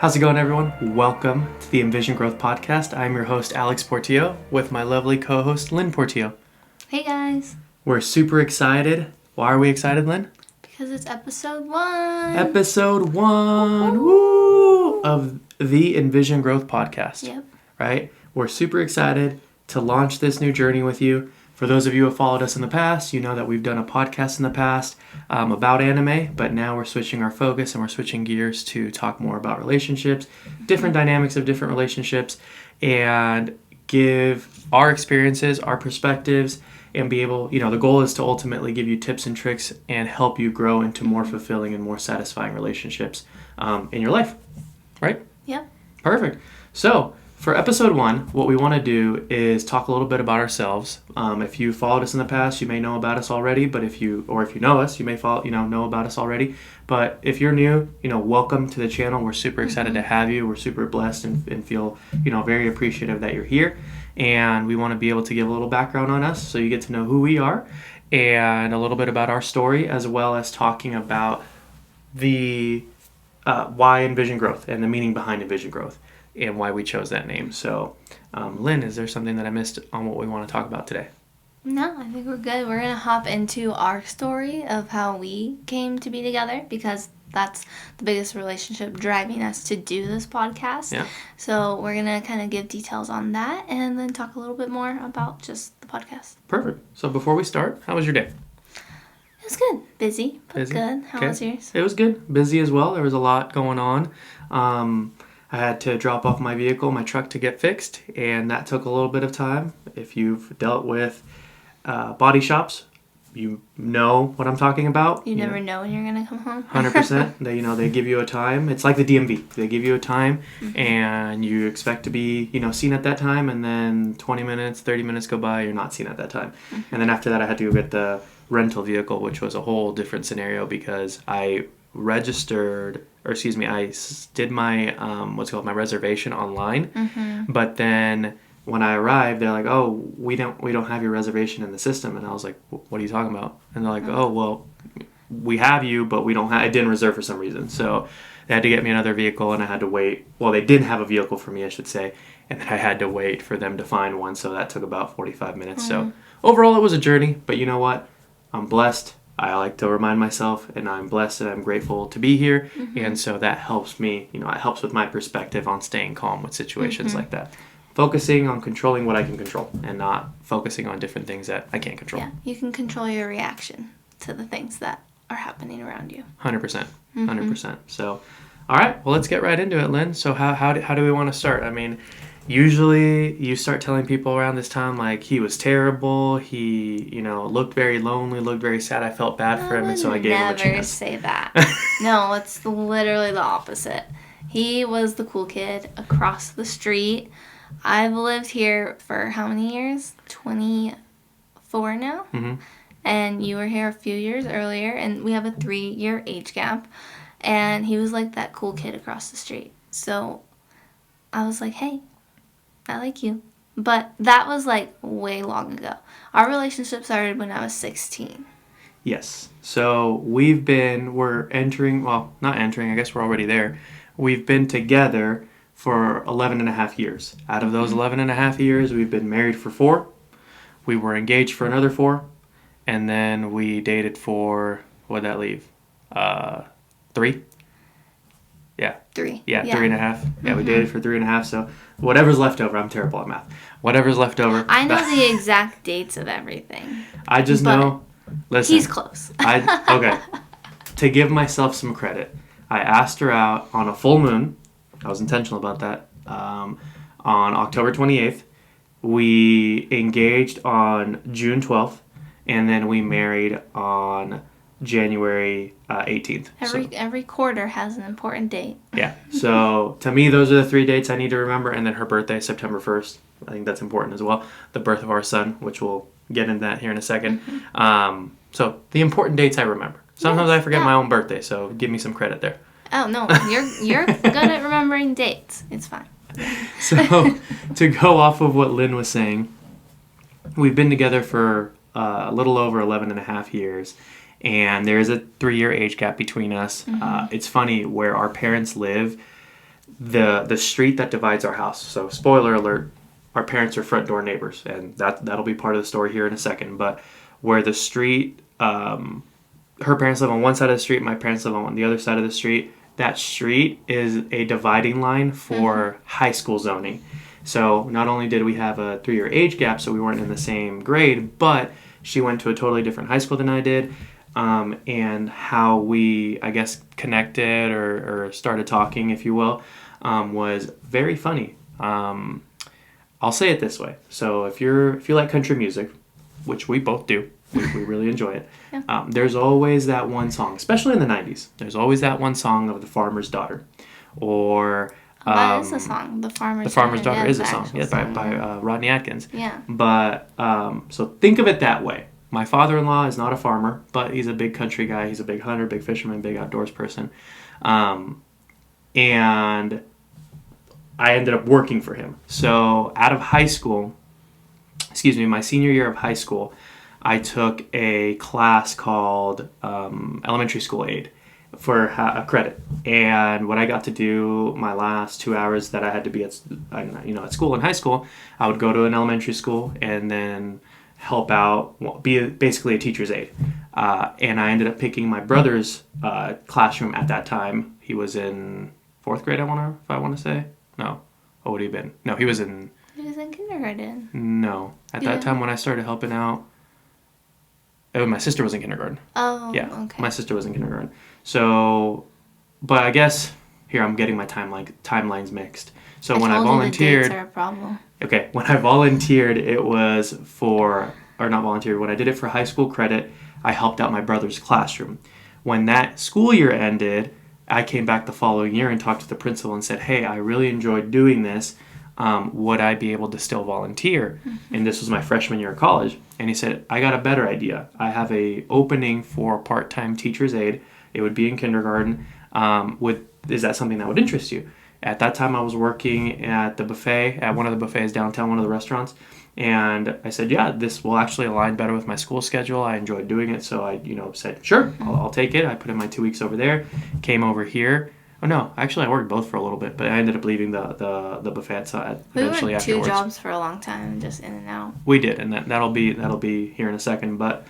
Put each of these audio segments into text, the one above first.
How's it going, everyone? Welcome to the eNVision Growth Podcast. I'm your host, Alex Portillo, with my lovely co-host, Lynn Portillo. Hey, guys. We're super excited. Why are we excited, Lynn? Because it's episode 1. Episode 1 woo, of the eNVision Growth Podcast. Yep. Right? We're super excited to launch this new journey with you. For those of you who have followed us in the past, you know that we've done a podcast in the past about anime, but now we're switching our focus and we're switching gears to talk more about relationships, different dynamics of different relationships, and give our experiences, our perspectives, and be able, the goal is to ultimately give you tips and tricks and help you grow into more fulfilling and more satisfying relationships in your life, right? Yep. Perfect. So, for episode 1, what we want to do is talk a little bit about ourselves. If you followed us in the past, you may know about us already. But if you know us, you may know about us already. But if you're new, welcome to the channel. We're super excited to have you. We're super blessed and feel, very appreciative that you're here. And we want to be able to give a little background on us so you get to know who we are and a little bit about our story, as well as talking about the why eNVision Growth and the meaning behind eNVision Growth, and why we chose that name. So, Lynn, is there something that I missed on what we want to talk about today? No, I think we're good. We're going to hop into our story of how we came to be together, because that's the biggest relationship driving us to do this podcast. Yeah. So we're going to kind of give details on that and then talk a little bit more about just the podcast. Perfect. So before we start, how was your day? It was good. Busy, but good. How was yours? It was good. Busy as well. There was a lot going on. I had to drop off my truck to get fixed, and that took a little bit of time. If you've dealt with body shops, you know what I'm talking about. You never know when you're going to come home. 100%. They give you a time. It's like the DMV. They give you a time, and you expect to be, seen at that time, and then 20 minutes, 30 minutes go by, you're not seen at that time. And then after that, I had to go get the rental vehicle, which was a whole different scenario because I did my my reservation online, but then when I arrived, they're like, "Oh, we don't have your reservation in the system," and I was like, "What are you talking about?" And they're like, "Oh, well, we have you, but we don't have. I didn't reserve for some reason, so they had to get me another vehicle, and I had to wait. Well, they didn't have a vehicle for me, I should say, and then I had to wait for them to find one, so that took about 45 minutes. So overall, it was a journey, but you know what? I'm blessed. I like to remind myself, and I'm blessed and I'm grateful to be here. And so that helps me, it helps with my perspective on staying calm with situations like that. Focusing on controlling what I can control and not focusing on different things that I can't control. Yeah, you can control your reaction to the things that are happening around you. 100%. 100%. So, all right, well, let's get right into it, Lynn. So how do we want to start? I mean, usually you start telling people around this time, like, he was terrible, he, looked very lonely, looked very sad, I felt bad for him, and so I gave him a chance. Never say that. No, it's literally the opposite. He was the cool kid across the street. I've lived here for how many years? 24 now? And you were here a few years earlier, and we have a 3-year age gap, and he was like that cool kid across the street. So I was like, hey, I like you. But that was like way long ago. Our relationship started when I was 16. Yes. So we're entering, well, not entering, I guess we're already there. We've been together for 11 and a half years. Out of those 11 and a half years, we've been married for 4. We were engaged for another 4. And then we dated for, what'd that leave? 3? Yeah. 3. Yeah, 3.5. Yeah, we dated for 3.5. So whatever's left over, I'm terrible at math. Whatever's left over. I know the exact dates of everything. I just know. Listen. He's close. Okay. To give myself some credit, I asked her out on a full moon. I was intentional about that. On October 28th. We engaged on June 12th. And then we married on January 18th. Every quarter has an important date. Yeah. So to me, those are the 3 dates I need to remember. And then her birthday, September 1st. I think that's important as well. The birth of our son, which we'll get into that here in a second. So the important dates I remember. Sometimes I forget my own birthday, so give me some credit there. Oh, no. You're good at remembering dates. It's fine. So to go off of what Lynn was saying, we've been together for a little over 11 and a half years. And there is a 3-year age gap between us. It's funny, where our parents live, the street that divides our house. So spoiler alert, our parents are front door neighbors, and that'll be part of the story here in a second. But where the street, her parents live on one side of the street, my parents live on the other side of the street. That street is a dividing line for high school zoning. So not only did we have a 3-year age gap, so we weren't in the same grade, but she went to a totally different high school than I did. And how we, I guess, connected or started talking, if you will, was very funny. I'll say it this way. So if you like country music, which we both do, we really enjoy it. Yeah. There's always that one song, especially in the 90s. There's always that one song of The Farmer's Daughter. Or... that is a song. The Farmer's Daughter is a song. Yeah, by Rodney Atkins. Yeah. But, so think of it that way. My father-in-law is not a farmer, but he's a big country guy. He's a big hunter, big fisherman, big outdoors person. And I ended up working for him. So out of high school, my senior year of high school, I took a class called Elementary School Aid for a credit. And what I got to do my last 2 hours that I had to be at school in high school, I would go to an elementary school and then help out, be basically a teacher's aide. And I ended up picking my brother's classroom at that time. He was in 4th grade, I want to say. No. What would he have been? No, he was in... He was in kindergarten. No. At that time when I started helping out, my sister was in kindergarten. Oh, yeah, okay. My sister was in kindergarten. So, but I guess, here I'm getting my timelines mixed. So when I volunteered... the dates are a problem. Okay, when I volunteered, it was when I did it for high school credit, I helped out my brother's classroom. When that school year ended, I came back the following year and talked to the principal and said, hey, I really enjoyed doing this. Would I be able to still volunteer? Mm-hmm. And this was my freshman year of college. And he said, I got a better idea. I have a opening for part-time teacher's aide. It would be in kindergarten. Is that something that would interest you? At that time, I was working at the buffet, at one of the buffets downtown, one of the restaurants. And I said, yeah, this will actually align better with my school schedule. I enjoyed doing it. So I, said, sure, I'll take it. I put in my 2 weeks over there, came over here. Oh, no, actually, I worked both for a little bit, but I ended up leaving the buffet eventually afterwards. We worked 2 jobs for a long time, just in and out. We did, and that'll be here in a second. But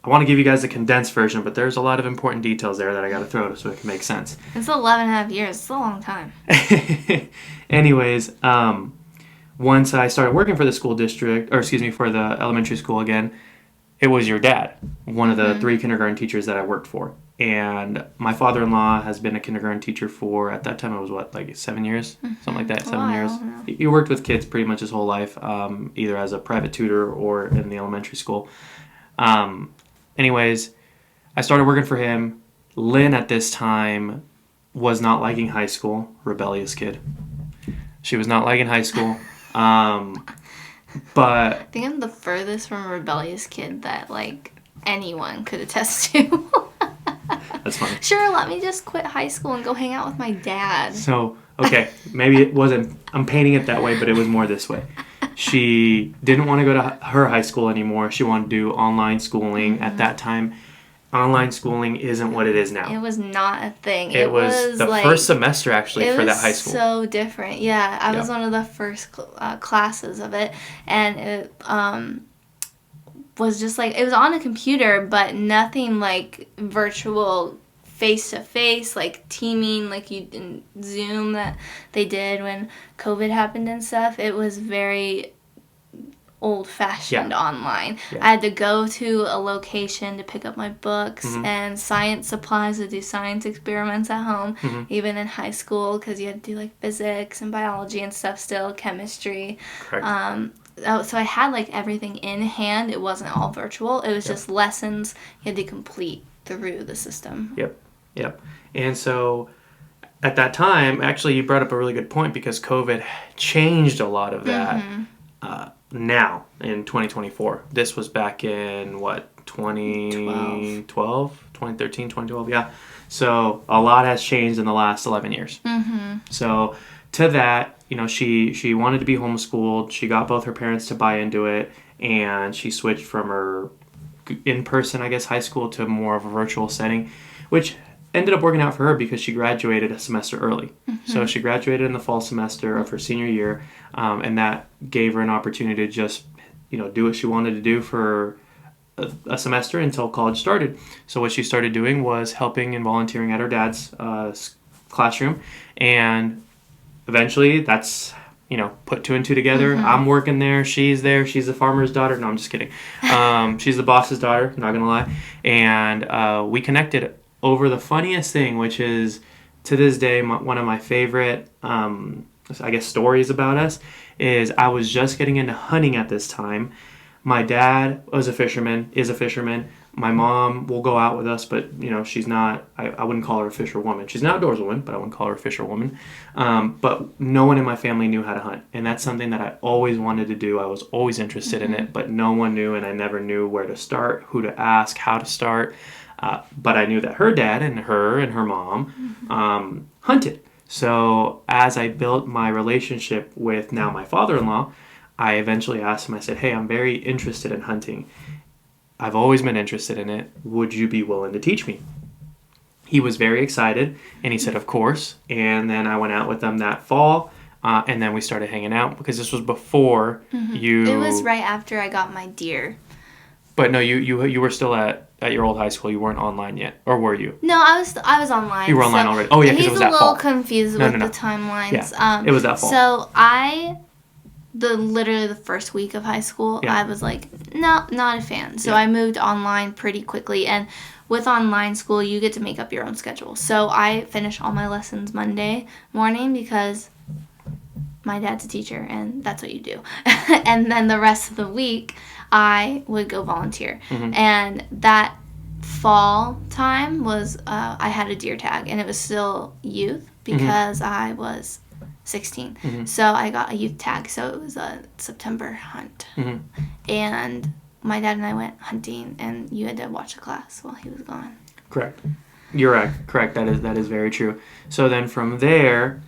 I want to give you guys a condensed version, but there's a lot of important details there that I got to throw so it can make sense. It's 11 and a half years. It's a long time. Anyways, once I started working for the school district, for the elementary school again, it was your dad, one of the 3 kindergarten teachers that I worked for. And my father-in-law has been a kindergarten teacher for, at that time, it was 7 years? Something like that, 7 years. Yeah. He worked with kids pretty much his whole life, either as a private tutor or in the elementary school. Anyways, I started working for him. Lynn at this time was not liking high school. Rebellious kid. She was not liking high school. But I think I'm the furthest from a rebellious kid that anyone could attest to. That's funny. Sure, let me just quit high school and go hang out with my dad. So, okay, maybe it wasn't, I'm painting it that way, but it was more this way. She didn't want to go to her high school anymore. She wanted to do online schooling. At that time, online schooling isn't what it is now. It was not a thing. It was the first semester, actually, for that high school. It was so different. Yeah, I was one of the first classes of it, and it was just it was on a computer, but nothing like virtual face-to-face, teaming you in Zoom that they did when COVID happened and stuff. It was very old-fashioned online. Yeah. I had to go to a location to pick up my books and science supplies to do science experiments at home, even in high school, because you had to do physics and biology and stuff still, chemistry. Correct. So I had everything in hand. It wasn't all virtual. It was just lessons you had to complete through the system. Yep. And so at that time, actually, you brought up a really good point because COVID changed a lot of that. Now in 2024. This was back in 2012, 2013, 2012. Yeah. So a lot has changed in the last 11 years. So to that, she wanted to be homeschooled. She got both her parents to buy into it, and she switched from her in-person, high school to more of a virtual setting, which ended up working out for her because she graduated a semester early. So she graduated in the fall semester of her senior year, and that gave her an opportunity to just, do what she wanted to do for a semester until college started. So what she started doing was helping and volunteering at her dad's classroom, and eventually that's put two and two together. I'm working there, she's there, she's the farmer's daughter. No, I'm just kidding. She's the boss's daughter, not gonna lie. And we connected over the funniest thing, which is to this day one of my favorite stories about us, is I was just getting into hunting at this time. My dad is a fisherman. My mom will go out with us, but she's not. I wouldn't call her a fisherwoman. She's an outdoors woman, but I wouldn't call her a fisherwoman. But no one in my family knew how to hunt, and that's something that I always wanted to do. I was always interested in it, but no one knew, and I never knew where to start, who to ask, how to start. But I knew that her dad and her mom hunted. So as I built my relationship with now my father-in-law, I eventually asked him. I said, "Hey, I'm very interested in hunting. I've always been interested in it. Would you be willing to teach me?" He was very excited, and he said, "Of course." And then I went out with them that fall, and then we started hanging out because this was before you... It was right after I got my deer. But no, you were still at your old high school. You weren't online yet, or were you? No, I was online. You were online already. Oh yeah, because it was that fall. He's a little confused with the timelines. Yeah, it was that fall. So literally the first week of high school, I was like, no, not a fan. So I moved online pretty quickly, and with online school, you get to make up your own schedule. So I finished all my lessons Monday morning because my dad's a teacher, and that's what you do. And then the rest of the week, I would go volunteer. And that fall time was, I had a deer tag, and it was still youth because I was 16. So I got a youth tag, so it was a September hunt. And my dad and I went hunting, and you had to watch the class while he was gone. Correct. You're right. Correct. That is very true. So then from there,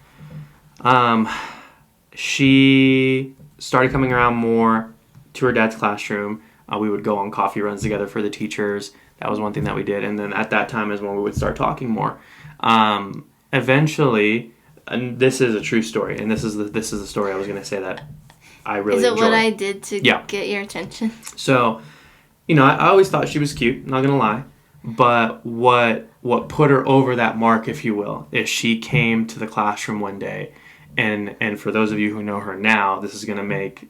she started coming around more to her dad's classroom. We would go on coffee runs together for the teachers. That was one thing that we did. And then at that time is when we would start talking more. Eventually, and this is a true story, and this is the story I was going to say that I really enjoyed. Is it what I did to get your attention? So, I always thought she was cute, not going to lie. But what put her over that mark, if you will, is she came to the classroom one day. And for those of you who know her now, this is going to make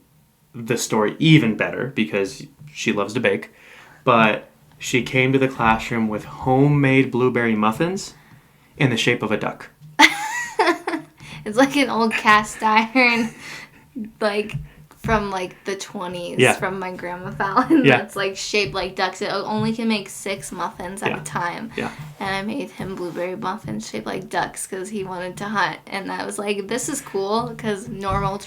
the story even better because she loves to bake. But she came to the classroom with homemade blueberry muffins in the shape of a duck. It's like an old cast iron, from the 20s from my grandma Fallon. That's shaped like ducks. It only can make 6 muffins at a time. Yeah. And I made him blueberry muffins shaped like ducks because he wanted to hunt. And I was like, this is cool because normal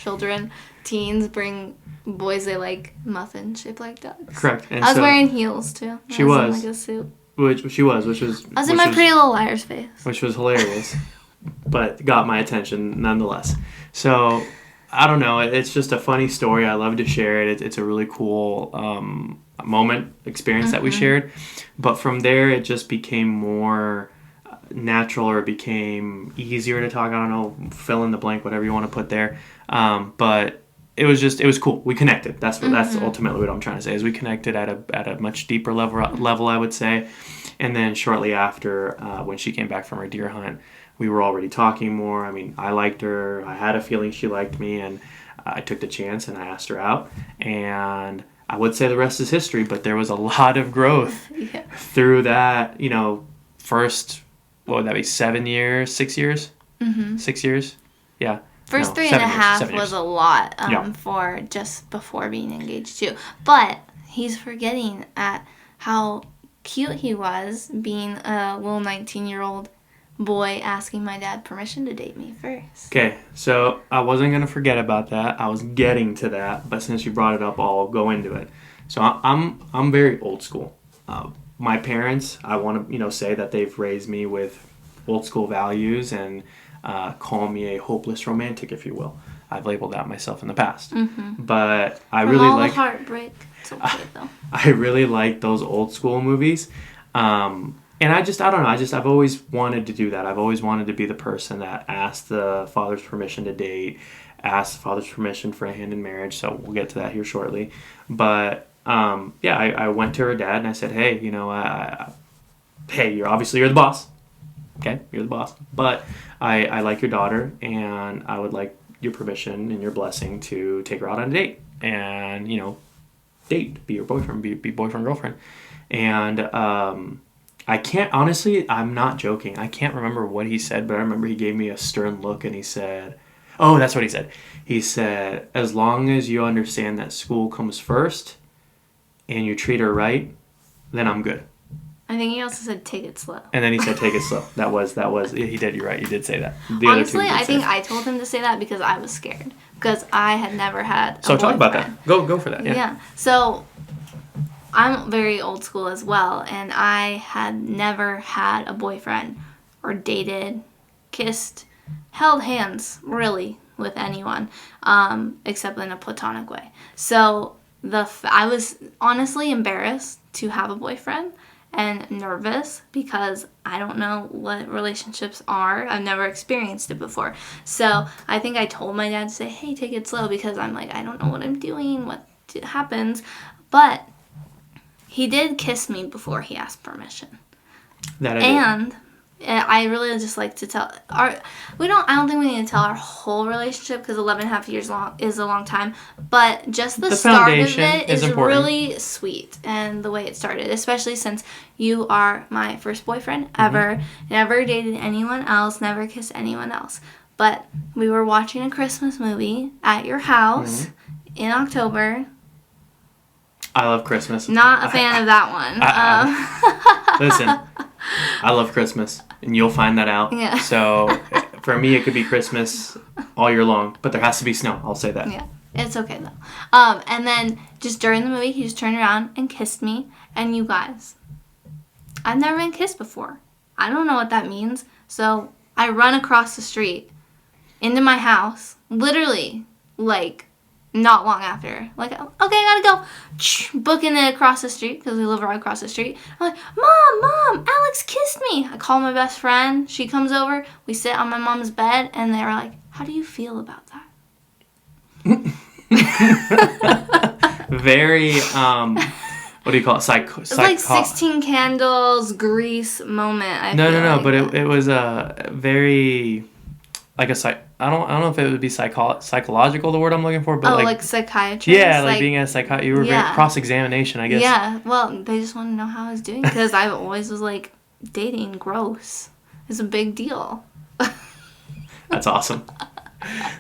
teens bring boys they like muffins shaped like ducks. Correct. And I was wearing heels too. She was. In a suit. Which was. I was in my Pretty Little Liars phase. Which was hilarious. But got my attention nonetheless. So, I don't know. It's just a funny story. I love to share it. It's a really cool experience that we shared. But from there, it just became more natural, or it became easier to talk. I don't know, fill in the blank, whatever you want to put there. But it was cool. We connected. That's ultimately what I'm trying to say, is we connected at a much deeper level, I would say. And then shortly after, when she came back from her deer hunt, we were already talking more. I mean, I liked her. I had a feeling she liked me, and I took the chance and I asked her out. And I would say the rest is history, but there was a lot of growth through that, first, what would that be, 7 years, 6 years? 6 years? Yeah. First 3.5 was a lot for just before being engaged too. But he's forgetting at how cute he was being a little 19-year-old boy asking my dad permission to date me first. Okay, so I wasn't going to forget about that. I was getting to that, but since you brought it up, I'll go into it. So I'm very old school. My parents, I want to say that they've raised me with old school values and call me a hopeless romantic, if you will. I've labeled that myself in the past. But I really like... From all the heartbreak. It's okay, though. I really like those old school movies. And I don't know. I've always wanted to do that. I've always wanted to be the person that asked the father's permission to date, asked the father's permission for a hand in marriage. So we'll get to that here shortly. But yeah, I went to her dad and I said, hey, you know, hey, you're the boss. Okay, you're the boss. But I like your daughter, and I would like your permission and your blessing to take her out on a date, and you know, date, be your boyfriend, be boyfriend girlfriend, and I can't, honestly, I'm not joking. I can't remember what he said, but I remember he gave me a stern look and he said, oh, that's what he said. He said, as long as you understand that school comes first and you treat her right, then I'm good. I think he also said take it slow. And then he said take it slow. That was, he did, you're right, you did say that. Honestly, I think I told him to say that because I was scared. Because I had never had a So talk boyfriend. about that. Go for that, yeah. Yeah. So I'm very old school as well, and I had never had a boyfriend or dated, kissed, held hands, really, with anyone, except in a platonic way. So I was honestly embarrassed to have a boyfriend and nervous because I don't know what relationships are. I've never experienced it before. So I think I told my dad to say, hey, take it slow, because I'm like, I don't know what I'm doing, what happens. But he did kiss me before he asked permission. That I and I really just like to tell I don't think we need to tell our whole relationship, because 11.5 years long is a long time, but just the start of it is really sweet, and the way it started, especially since you are my first boyfriend ever, never dated anyone else, never kissed anyone else. But we were watching a Christmas movie at your house in October. I love Christmas. Not a fan of that one. Listen, I love Christmas, and you'll find that out. Yeah. So, for me, it could be Christmas all year long, but there has to be snow. I'll say that. Yeah, it's okay though. And then just during the movie, he just turned around and kissed me. And you guys, I've never been kissed before. I don't know what that means. So I run across the street into my house, literally, like, not long after. Like, okay, I gotta go. Booking it across the street, because we live right across the street. I'm like, Mom, Alex kissed me. I call my best friend. She comes over. We sit on my mom's bed, and they're like, how do you feel about that? Very, what do you call it? It's like 16 Candles, Grease moment. No, but it was a very, like I don't know if it would be psychological, the word I'm looking for, but like psychiatrist. Yeah, like being a psychiatrist. You were very cross-examination, I guess. Yeah, well, they just want to know how I was doing, because I always was like, dating, gross. It's a big deal. That's awesome.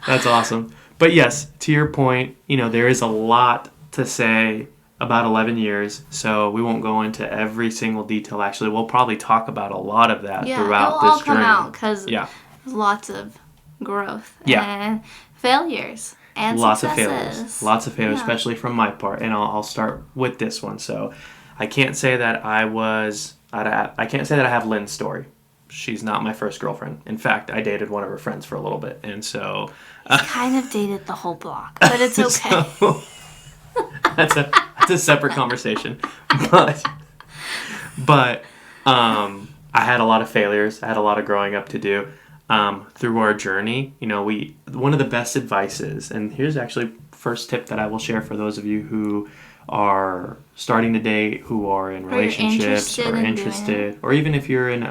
That's awesome. But yes, to your point, you know, there is a lot to say about 11 years, so we won't go into every single detail. Actually, we'll probably talk about a lot of that throughout this journey. Yeah, it'll all come out, because there's lots of growth Yeah. and failures and Lots successes. Lots of failures, especially from my part. And I'll start with this one. So I can't say that I can't say that I have Lynn's story. She's not my first girlfriend. In fact, I dated one of her friends for a little bit. And so... I kind of dated the whole block, but it's okay. So, that's a separate conversation. But I had a lot of failures. I had a lot of growing up to do. Through our journey, you know, one of the best advices, and here's actually first tip that I will share for those of you who are starting to date, who are in relationships or interested, or even if you're in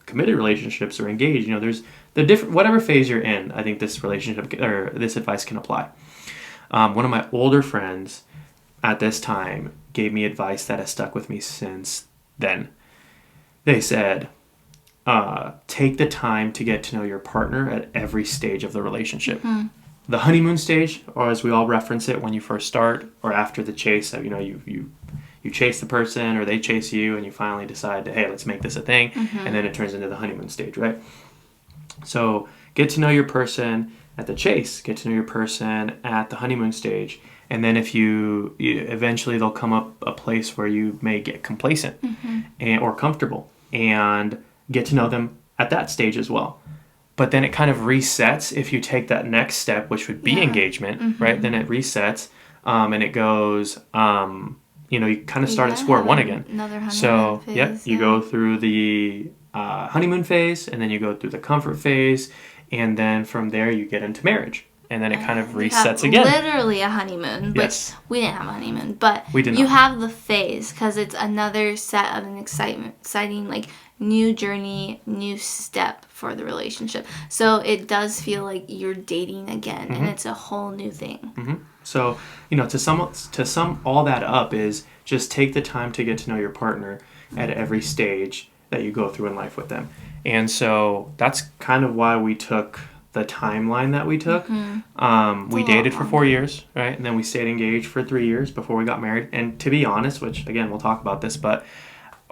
committed relationships or engaged, you know, there's the different, whatever phase you're in, I think this relationship or this advice can apply. One of my older friends at this time gave me advice that has stuck with me since then. They said, take the time to get to know your partner at every stage of the relationship. The honeymoon stage, or as we all reference it, when you first start, or after the chase, you know, you chase the person or they chase you, and you finally decide to, hey, let's make this a thing, and then it turns into the honeymoon stage, right? So get to know your person at the chase, get to know your person at the honeymoon stage, and then if you eventually there'll come up a place where you may get complacent or comfortable, and get to know them at that stage as well. But then it kind of resets if you take that next step, which would be engagement, right? Then it resets, and it goes, you kind of start at square one again. Another honeymoon so, phase. Yep, you go through the honeymoon phase, and then you go through the comfort phase, and then from there you get into marriage. And then it kind of resets again. Literally a honeymoon. Yes. We didn't have a honeymoon, but we did you not. have the phase because it's another set of an exciting, like, new journey, new step for the relationship. So it does feel like you're dating again, and it's a whole new thing. So, to sum all that up is just take the time to get to know your partner at every stage that you go through in life with them. And so that's kind of why we took the timeline that we took. We dated for 4 years, right? And then we stayed engaged for 3 years before we got married. And to be honest, which again, we'll talk about this, but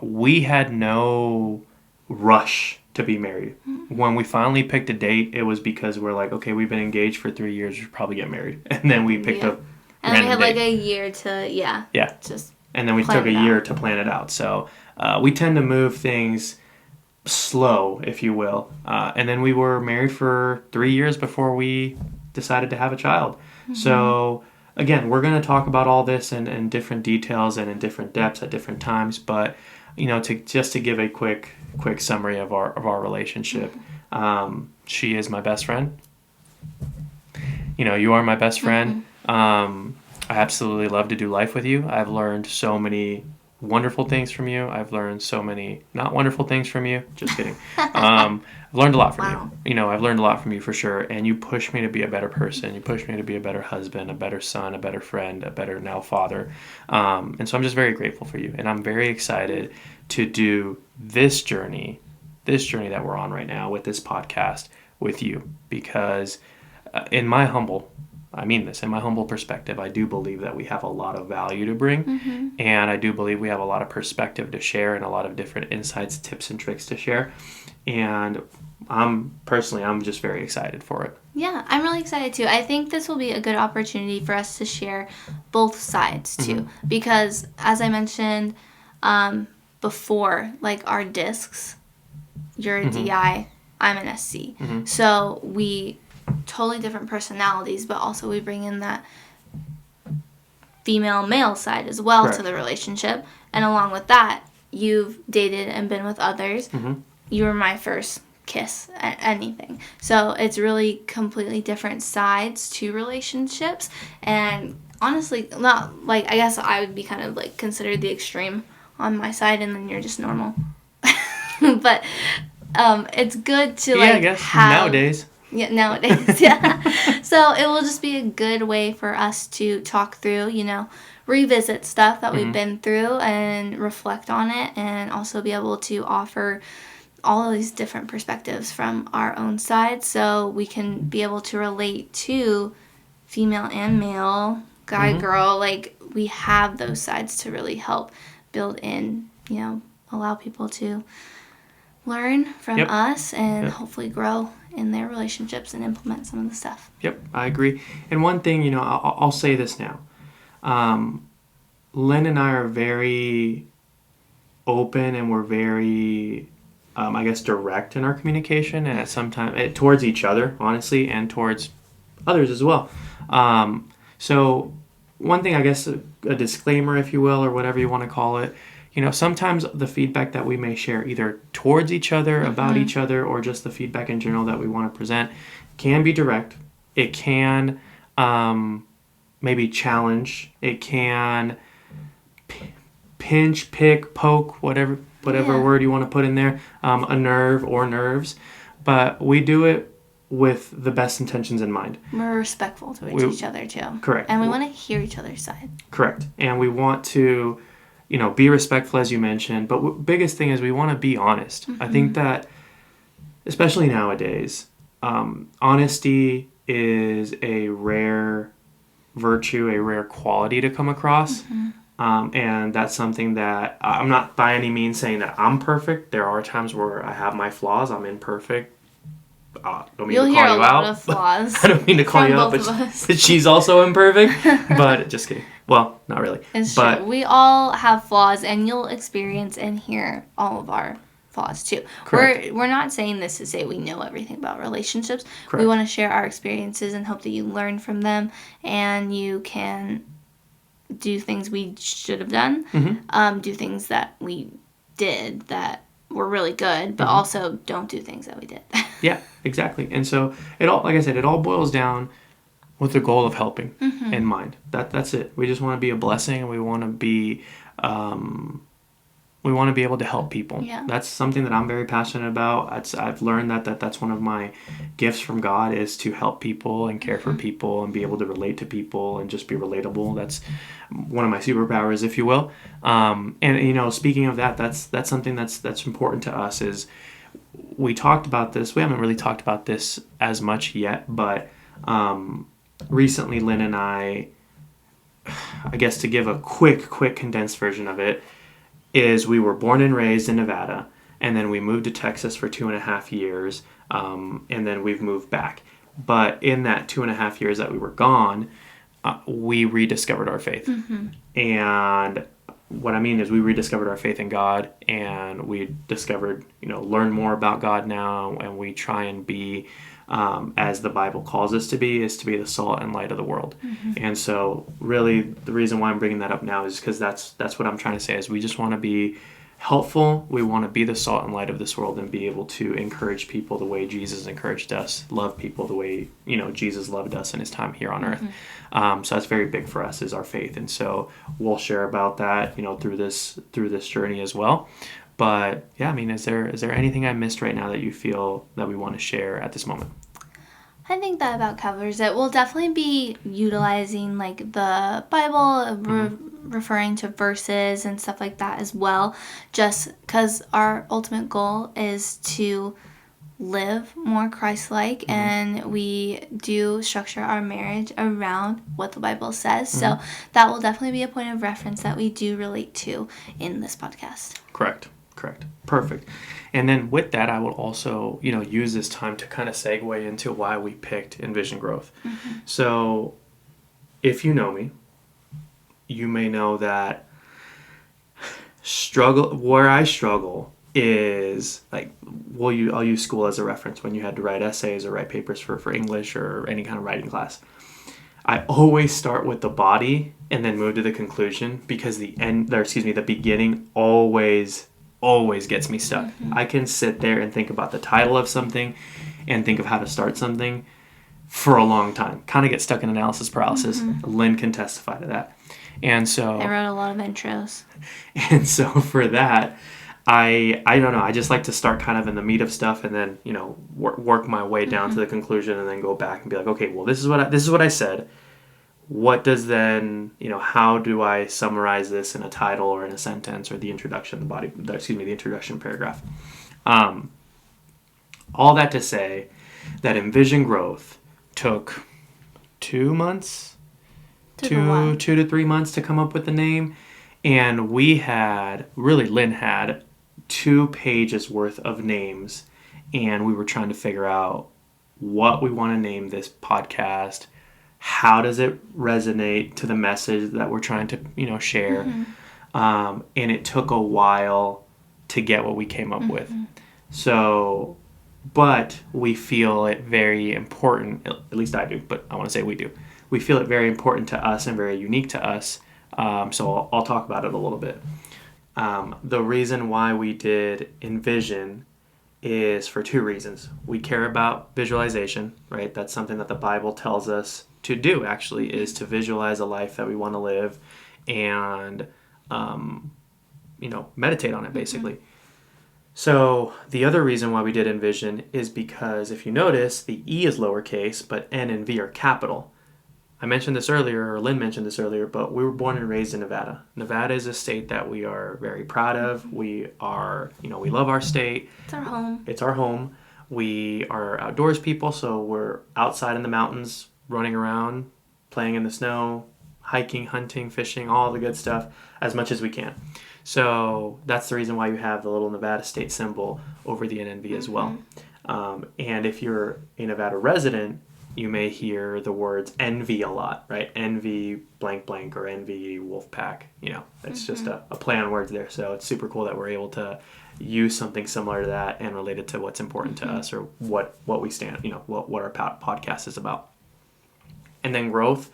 we had no rush to be married. When we finally picked a date, it was because we're like, okay, we've been engaged for 3 years, we should probably get married. And then we picked a and we had date. like a year to, just and then we took a year to plan it out. So we tend to move things slow, if you will. And then we were married for 3 years before we decided to have a child. So again, we're going to talk about all this in different details and in different depths at different times. But to give a quick summary of our relationship, she is my best friend. You are my best friend. I absolutely love to do life with you. I've learned so many wonderful things from you. I've learned so many not wonderful things from you. Just kidding. I've learned a lot from you. I've learned a lot from you for sure. And you push me to be a better person. You push me to be a better husband, a better son, a better friend, a better now father. And so I'm just very grateful for you. And I'm very excited to do this journey that we're on right now with this podcast with you. Because in my humble perspective, I do believe that we have a lot of value to bring, and I do believe we have a lot of perspective to share and a lot of different insights, tips, and tricks to share. And I'm just very excited for it. Yeah, I'm really excited too. I think this will be a good opportunity for us to share both sides too, because as I mentioned before, like our discs, you're a DI, I'm an SC. So we totally different personalities, but also we bring in that female-male side as well. Correct. To the relationship. And along with that, you've dated and been with others. You were my first kiss at anything. So it's really completely different sides to relationships. And honestly, not like, I guess I would be kind of like considered the extreme on my side, and then you're just normal. But it's good to I guess nowadays. Yeah, nowadays, yeah. So it will just be a good way for us to talk through, revisit stuff that we've been through and reflect on it, and also be able to offer all of these different perspectives from our own side, so we can be able to relate to female and male, guy, girl. Like, we have those sides to really help build in, allow people to learn from us and hopefully grow in their relationships and implement some of the stuff. Yep, I agree. And one thing, I'll say this now. Lynn and I are very open, and we're very, direct in our communication, and at some time towards each other, honestly, and towards others as well. So one thing, I guess, a disclaimer, if you will, or whatever you want to call it, sometimes the feedback that we may share either towards each other, about each other, or just the feedback in general that we want to present can be direct. It can maybe challenge. It can pinch, pick, poke, whatever word you want to put in there, a nerve or nerves. But we do it with the best intentions in mind. We're respectful to each other too. Correct. And we want to hear each other's side. Correct. And we want to be respectful, as you mentioned, but biggest thing is we want to be honest. I think that, especially nowadays, honesty is a rare virtue, a rare quality to come across, and that's something that I'm not by any means saying that I'm perfect. There are times where I have my flaws. I'm imperfect. Don't mean You'll to hear call a you lot out. of flaws. I don't mean to call you out, but she's also imperfect. But just kidding. Well, not really. It's true. We all have flaws, and you'll experience and hear all of our flaws too. Correct. We're not saying this to say we know everything about relationships. Correct. We want to share our experiences and hope that you learn from them, and you can do things we should have done, do things that we did that were really good, but also don't do things that we did. Yeah, exactly. And so it all, like I said, it all boils down with the goal of helping in mind. That's it. We just want to be a blessing, and we want to be able to help people. Yeah. That's something that I'm very passionate about. I've learned that's one of my gifts from God, is to help people and care for people and be able to relate to people and just be relatable. That's one of my superpowers, if you will. And speaking of that, that's something that's important to us. Is we talked about this. We haven't really talked about this as much yet, but recently Lynn and I guess to give a quick condensed version of it, is we were born and raised in Nevada, and then we moved to Texas for 2.5 years, and then we've moved back. But in that 2.5 years that we were gone, we rediscovered our faith. And what I mean is we rediscovered our faith in God, and we discovered, learn more about God now, and we try and be, as the Bible calls us to be, is to be the salt and light of the world. And so really the reason why I'm bringing that up now is because that's what I'm trying to say, is we just want to be helpful. We want to be the salt and light of this world and be able to encourage people the way Jesus encouraged us, love people the way, Jesus loved us in his time here on earth. So that's very big for us, is our faith. And so we'll share about that, through this journey as well. But yeah, I mean, is there anything I missed right now that you feel that we want to share at this moment? I think that about covers it. We'll definitely be utilizing like the Bible, referring to verses and stuff like that as well, just because our ultimate goal is to live more Christ-like, and we do structure our marriage around what the Bible says. So that will definitely be a point of reference that we do relate to in this podcast. Correct. Perfect. And then with that, I will also, use this time to kind of segue into why we picked eNVision Growth. So if you know me, you may know that where I struggle is like, I'll use school as a reference. When you had to write essays or write papers for English or any kind of writing class, I always start with the body and then move to the conclusion, because the beginning always gets me stuck. I can sit there and think about the title of something and think of how to start something for a long time. Kind of get stuck in analysis paralysis. Lynn can testify to that. And so I wrote a lot of intros. And so for that, I don't know. I just like to start kind of in the meat of stuff, and then work my way down to the conclusion, and then go back and be like, okay, well, this is what I said. What does then, how do I summarize this in a title or in a sentence, or the introduction, the introduction paragraph? All that to say that eNVision Growth took 2 months, 2 to 3 months to come up with the name. And Lynn had 2 pages worth of names, and we were trying to figure out what we want to name this podcast. How does it resonate to the message that we're trying to, share? And it took a while to get what we came up with. So, but we feel it very important, at least I do, but I want to say we do. We feel it very important to us and very unique to us. So I'll talk about it a little bit. The reason why we did eNVision is for 2 reasons. We care about visualization, right? That's something that the Bible tells us to do, actually, is to visualize a life that we want to live and, meditate on it, basically. So the other reason why we did eNVision is because, if you notice, the E is lowercase, but N and V are capital. I mentioned this earlier, or Lynn mentioned this earlier, but we were born and raised in Nevada. Nevada is a state that we are very proud of. We are, we love our state. It's our home. We are outdoors people, so we're outside in the mountains, running around, playing in the snow, hiking, hunting, fishing, all the good stuff, as much as we can. So that's the reason why you have the little Nevada state symbol over the NNV as well. And if you're a Nevada resident, you may hear the words envy a lot, right? Envy blank blank or envy Wolfpack. It's just a play on words there. So it's super cool that we're able to use something similar to that and relate it to what's important to us, or what we stand, what our podcast is about. And then growth,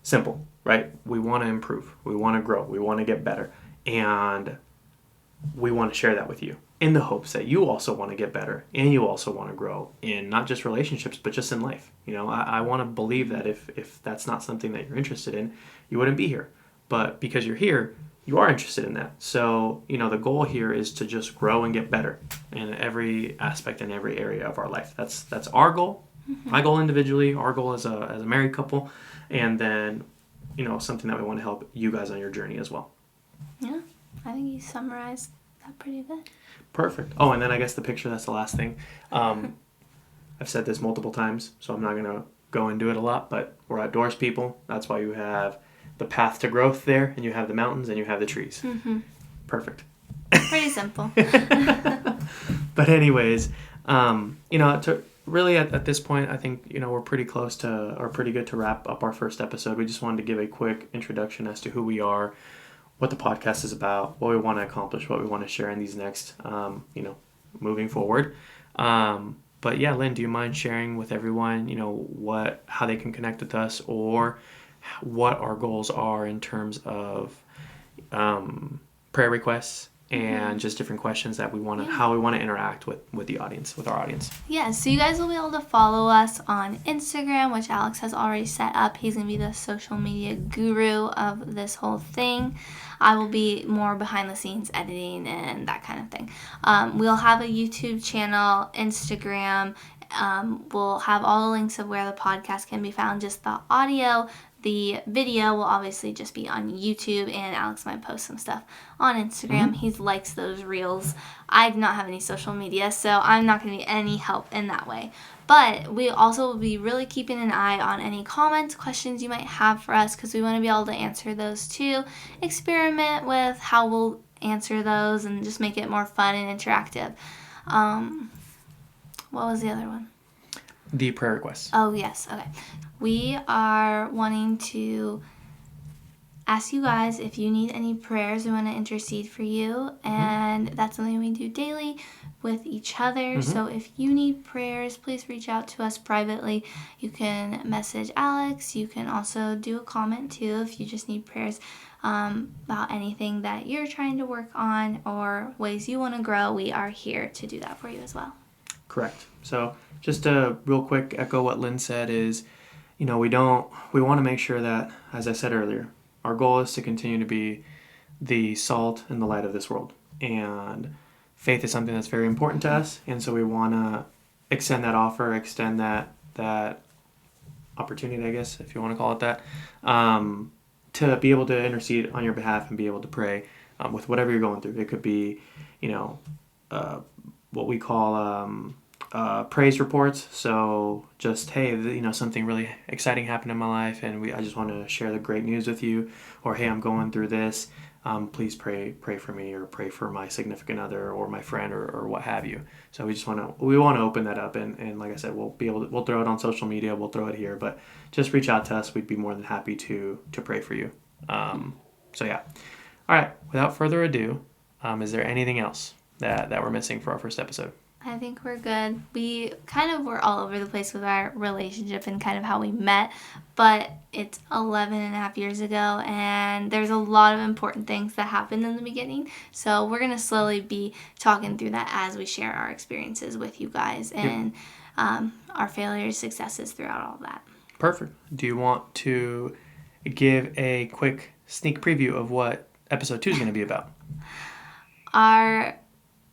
simple. right? We want to improve. We want to grow. We want to get better. And we want to share that with you in the hopes that you also want to get better and you also want to grow in not just relationships, but just in life. I want to believe that if that's not something that you're interested in, you wouldn't be here. But because you're here, you are interested in that. So, the goal here is to just grow and get better in every aspect and every area of our life. That's our goal. Mm-hmm. My goal individually, our goal as a married couple, and then, something that we want to help you guys on your journey as well. Yeah, I think you summarized that pretty good. Perfect. Oh, and then I guess the picture, that's the last thing. I've said this multiple times, so I'm not going to go and do it a lot, but we're outdoors people. That's why you have the path to growth there, and you have the mountains, and you have the trees. Mm-hmm. Perfect. Pretty simple. But anyways, really at this point, I think, we're pretty close to, or pretty good to wrap up our first episode. We just wanted to give a quick introduction as to who we are, what the podcast is about, what we want to accomplish, what we want to share in these next, moving forward. But yeah, Lynn, do you mind sharing with everyone, how they can connect with us, or what our goals are in terms of prayer requests and just different questions that we want to, how we want to interact with the audience, with our audience. Yeah, so you guys will be able to follow us on Instagram, which Alex has already set up. He's going to be the social media guru of this whole thing. I will be more behind the scenes editing and that kind of thing. We'll have a YouTube channel, Instagram. We'll have all the links of where the podcast can be found, just the audio. The video will obviously just be on YouTube, and Alex might post some stuff on Instagram. Mm-hmm. He likes those reels. I do not have any social media, so I'm not going to be any help in that way. But we also will be really keeping an eye on any comments, questions you might have for us, because we want to be able to answer those too. Experiment with how we'll answer those and just make it more fun and interactive. What was the other one? The prayer requests. Oh, yes. Okay. We are wanting to ask you guys if you need any prayers. We want to intercede for you, and that's something we do daily with each other. Mm-hmm. So if you need prayers, please reach out to us privately. You can message Alex. You can also do a comment too if you just need prayers about anything that you're trying to work on or ways you want to grow. We are here to do that for you as well. Correct. So just to real quick echo what Lynn said is, we want to make sure that, as I said earlier, our goal is to continue to be the salt and the light of this world. And faith is something that's very important to us. And so we want to extend that offer, extend that opportunity, I guess, if you want to call it that, to be able to intercede on your behalf and be able to pray with whatever you're going through. It could be, what we call praise reports. So just, hey, something really exciting happened in my life, and I just want to share the great news with you. Or, hey, I'm going through this. Please pray for me, or pray for my significant other or my friend, or what have you. So we want to open that up, and like I said, we'll throw it on social media, we'll throw it here, but just reach out to us. We'd be more than happy to pray for you. So yeah. All right. Without further ado, is there anything else that we're missing for our first episode? I think we're good. We kind of were all over the place with our relationship and kind of how we met, but it's 11 and a half years ago, and there's a lot of important things that happened in the beginning. So we're going to slowly be talking through that as we share our experiences with you guys and our failures, successes throughout all of that. Perfect. Do you want to give a quick sneak preview of what episode 2 is going to be about? Our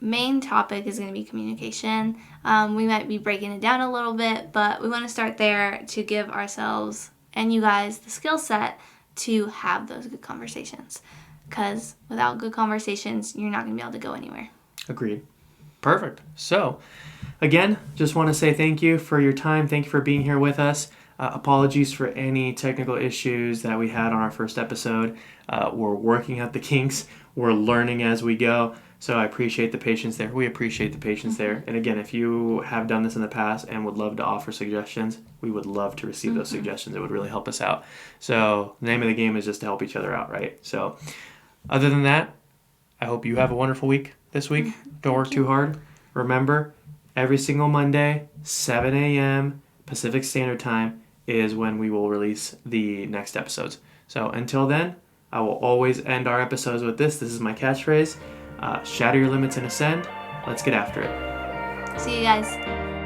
main topic is going to be communication. We might be breaking it down a little bit, but we want to start there to give ourselves and you guys the skill set to have those good conversations. Because without good conversations, you're not going to be able to go anywhere. Agreed. Perfect. So, again, just want to say thank you for your time. Thank you for being here with us. Apologies for any technical issues that we had on our first episode. We're working out the kinks. We're learning as we go. So I appreciate the patience there. We appreciate the patience there. And again, if you have done this in the past and would love to offer suggestions, we would love to receive those suggestions. It would really help us out. So the name of the game is just to help each other out, right? So other than that, I hope you have a wonderful week this week. Don't work too hard. Remember, every single Monday, 7 a.m. Pacific Standard Time is when we will release the next episodes. So until then, I will always end our episodes with this. This is my catchphrase. Shatter your limits and ascend. Let's get after it. See you guys.